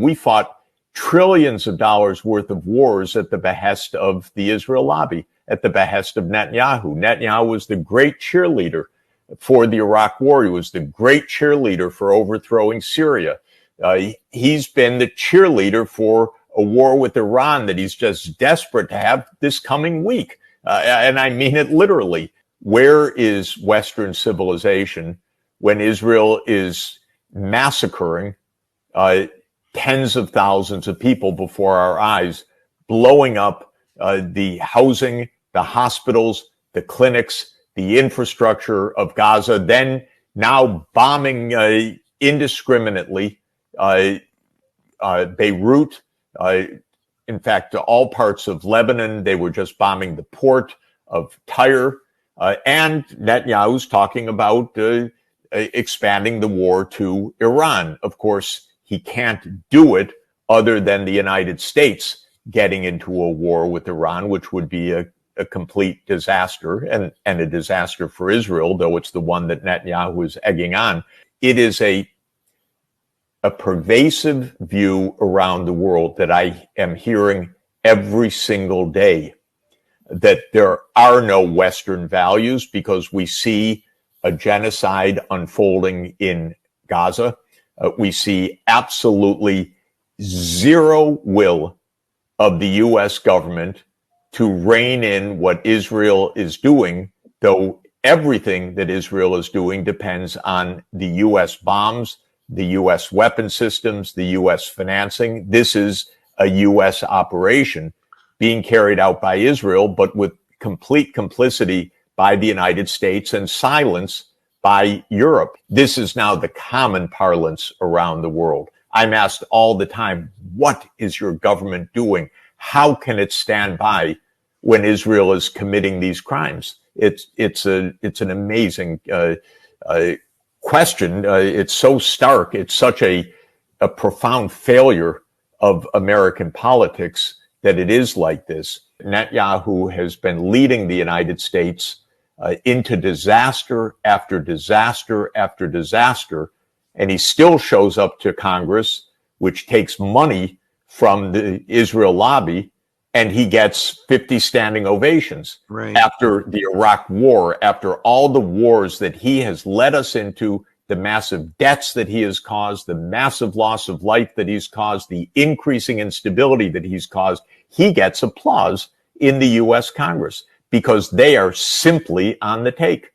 We fought trillions of dollars worth of wars at the behest of the Israel lobby, at the behest of Netanyahu. Netanyahu was the great cheerleader for the Iraq war. He was the great cheerleader for overthrowing Syria. He's been the cheerleader for a war with Iran that he's just desperate to have this coming week. And I mean it literally. Where is Western civilization when Israel is massacring tens of thousands of people before our eyes, blowing up the housing, the hospitals, the clinics, the infrastructure of Gaza, then now bombing indiscriminately Beirut, in fact, all parts of Lebanon. They were just bombing the port of Tyre. And Netanyahu's talking about expanding the war to Iran. Of course, he can't do it other than the United States getting into a war with Iran, which would be a complete disaster and a disaster for Israel, though it's the one that Netanyahu is egging on. It is a pervasive view around the world that I am hearing every single day, that there are no Western values because we see a genocide unfolding in Gaza. We see absolutely zero will of the U.S. government to rein in what Israel is doing, though everything that Israel is doing depends on the U.S. bombs, the U.S. weapon systems, the U.S. financing. This is a U.S. operation being carried out by Israel, but with complete complicity by the United States and silence by Europe. This is now the common parlance around the world. I'm asked all the time, what is your government doing? How can it stand by when Israel is committing these crimes? It's an amazing question. It's so stark. It's such a profound failure of American politics that it is like this. Netanyahu has been leading the United States into disaster after disaster after disaster, and he still shows up to Congress, which takes money from the Israel lobby, and he gets 50 standing ovations. Right. After the Iraq war, after all the wars that he has led us into, the massive debts that he has caused, the massive loss of life that he's caused, the increasing instability that he's caused, he gets applause in the U.S. Congress because they are simply on the take.